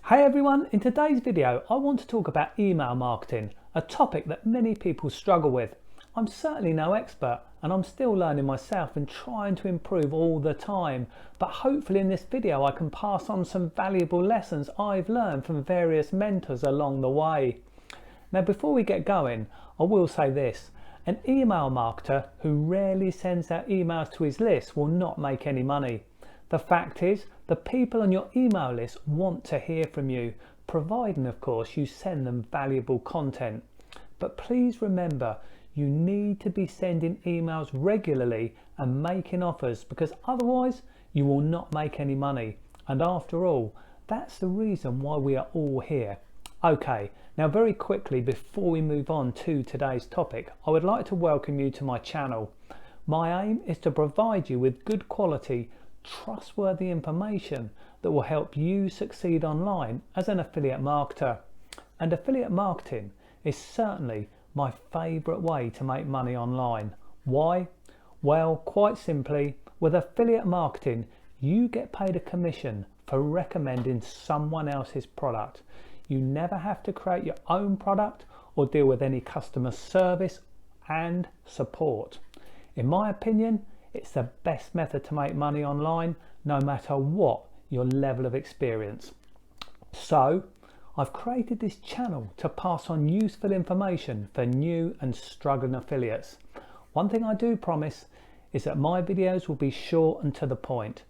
Hey everyone, in today's video I want to talk about email marketing, a topic that many people struggle with. I'm certainly no expert and I'm still learning myself and trying to improve all the time, but hopefully in this video I can pass on some valuable lessons I've learned from various mentors along the way. Now before we get going, I will say this: an email marketer who rarely sends out emails to his list will not make any money. The fact is, the people on your email list want to hear from you, providing of course you send them valuable content. But please remember, you need to be sending emails regularly and making offers, because otherwise you will not make any money. And after all, that's the reason why we are all here. Okay, now very quickly before we move on to today's topic, I would like to welcome you to my channel. My aim is to provide you with good quality, trustworthy information that will help you succeed online as an affiliate marketer. And affiliate marketing is certainly my favourite way to make money online. Why? Well, quite simply, with affiliate marketing you get paid a commission for recommending someone else's product. You never have to create your own product or deal with any customer service and support. In my opinion, it's the best method to make money online, no matter what your level of experience. So I've created this channel to pass on useful information for new and struggling affiliates. One thing I do promise is that my videos will be short and to the point.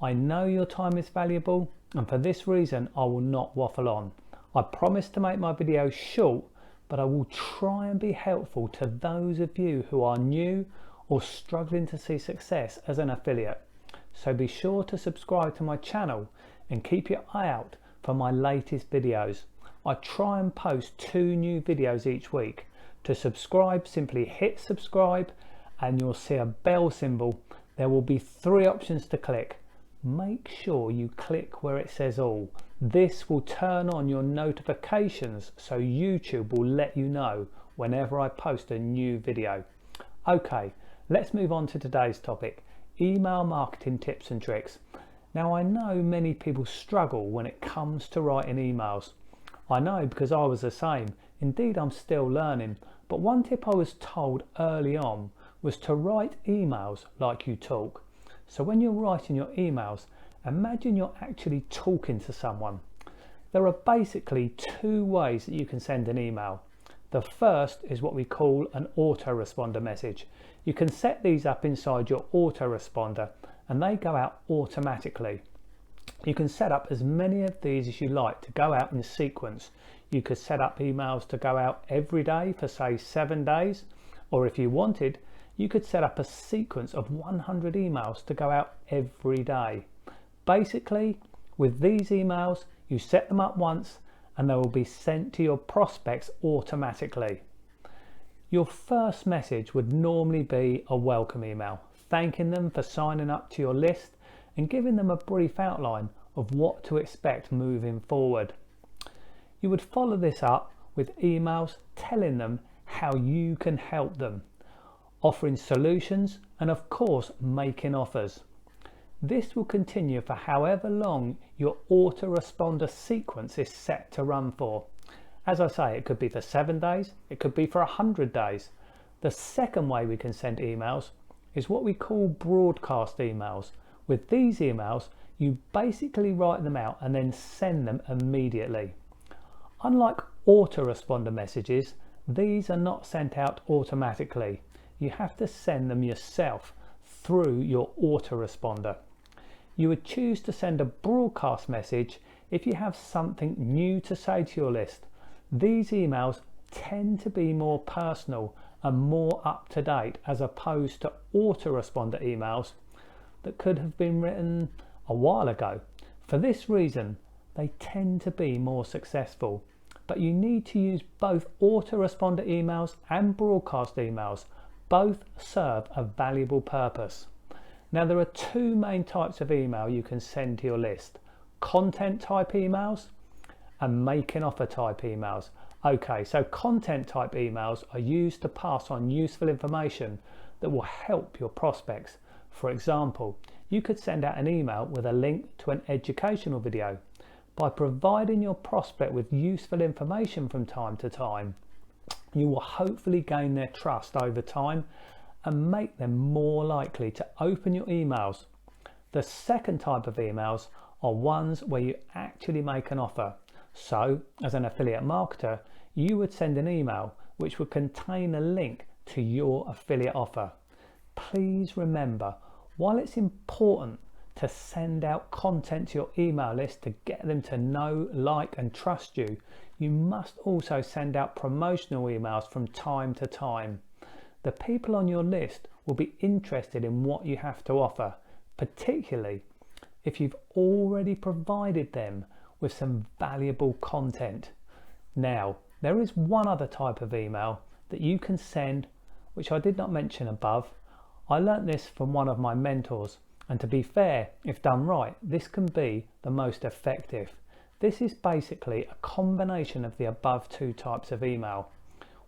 I know your time is valuable, and for this reason I will not waffle on. I promise to make my videos short, but I will try and be helpful to those of you who are new or struggling to see success as an affiliate. So be sure to subscribe to my channel and keep your eye out for my latest videos. I try and post 2 new videos each week. To subscribe, simply hit subscribe and you'll see a bell symbol. There will be 3 options to click. Make sure you click where it says all. This will turn on your notifications so YouTube will let you know whenever I post a new video. Okay, let's move on to today's topic: email marketing tips and tricks. Now I know many people struggle when it comes to writing emails. I know because I was the same. Indeed, I'm still learning. But one tip I was told early on was to write emails like you talk. So when you're writing your emails, imagine you're actually talking to someone. There are basically 2 ways that you can send an email. The first is what we call an autoresponder message. You can set these up inside your autoresponder and they go out automatically. You can set up as many of these as you like to go out in sequence. You could set up emails to go out every day for say 7 days, or if you wanted, you could set up a sequence of 100 emails to go out every day. Basically, with these emails, you set them up once and they will be sent to your prospects automatically. Your first message would normally be a welcome email, thanking them for signing up to your list and giving them a brief outline of what to expect moving forward. You would follow this up with emails telling them how you can help them, offering solutions and of course making offers. This will continue for however long your autoresponder sequence is set to run for. As I say, it could be for 7 days, it could be for 100 days. The second way we can send emails is what we call broadcast emails. With these emails, you basically write them out and then send them immediately. Unlike autoresponder messages, these are not sent out automatically. You have to send them yourself through your autoresponder. You would choose to send a broadcast message if you have something new to say to your list. These emails tend to be more personal and more up to date as opposed to autoresponder emails that could have been written a while ago. For this reason, they tend to be more successful. But you need to use both autoresponder emails and broadcast emails. Both serve a valuable purpose. Now there are 2 main types of email you can send to your list: content type emails and make an offer type emails. Okay, so content type emails are used to pass on useful information that will help your prospects. For example, you could send out an email with a link to an educational video. By providing your prospect with useful information from time to time, you will hopefully gain their trust over time and make them more likely to open your emails. The second type of emails are ones where you actually make an offer. So, as an affiliate marketer, you would send an email which would contain a link to your affiliate offer. Please remember, while it's important to send out content to your email list to get them to know, like and trust you, you must also send out promotional emails from time to time. The people on your list will be interested in what you have to offer, particularly if you've already provided them with some valuable content. Now, there is one other type of email that you can send, which I did not mention above. I learnt this from one of my mentors, and to be fair, if done right, this can be the most effective. This is basically a combination of the above two types of email.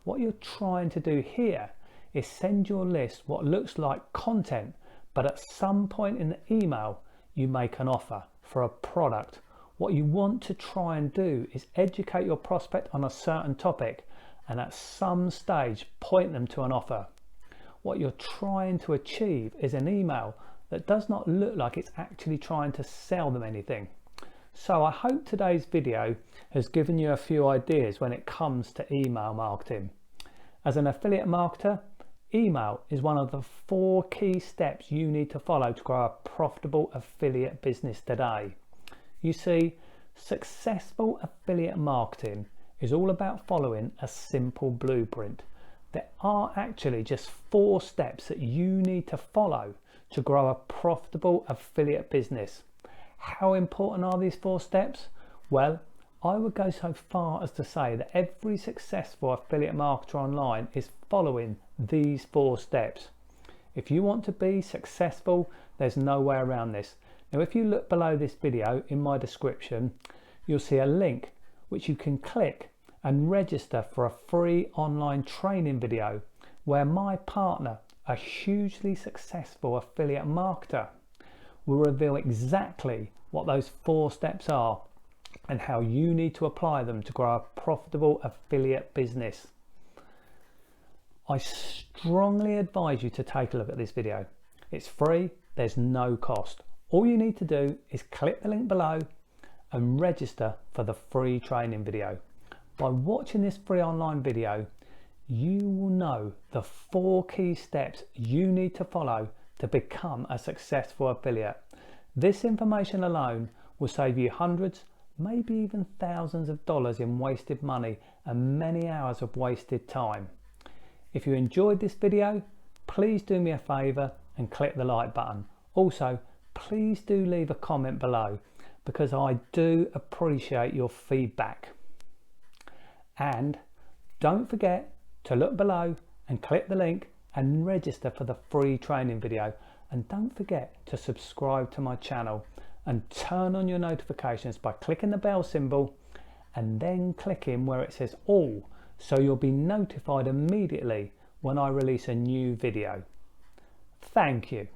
What you're trying to do here is send your list what looks like content, but at some point in the email you make an offer for a product. What you want to try and do is educate your prospect on a certain topic and at some stage point them to an offer. What you're trying to achieve is an email that does not look like it's actually trying to sell them anything. So I hope today's video has given you a few ideas when it comes to email marketing. As an affiliate marketer, email is one of the 4 key steps you need to follow to grow a profitable affiliate business today. You see, successful affiliate marketing is all about following a simple blueprint. There are actually just 4 steps that you need to follow to grow a profitable affiliate business. How important are these 4 steps? Well, I would go so far as to say that every successful affiliate marketer online is following these 4 steps. If you want to be successful, there's no way around this. Now, if you look below this video in my description, you'll see a link which you can click and register for a free online training video where my partner, a hugely successful affiliate marketer, will reveal exactly what those 4 steps are and how you need to apply them to grow a profitable affiliate business. I strongly advise you to take a look at this video. It's free, there's no cost. All you need to do is click the link below and register for the free training video. By watching this free online video, you will know the 4 key steps you need to follow to become a successful affiliate. This information alone will save you hundreds, maybe even thousands of dollars in wasted money and many hours of wasted time. If you enjoyed this video, please do me a favour and click the like button. Also, please do leave a comment below because I do appreciate your feedback. And don't forget to look below and click the link and register for the free training video. And don't forget to subscribe to my channel and turn on your notifications by clicking the bell symbol and then clicking where it says all, so you'll be notified immediately when I release a new video. Thank you.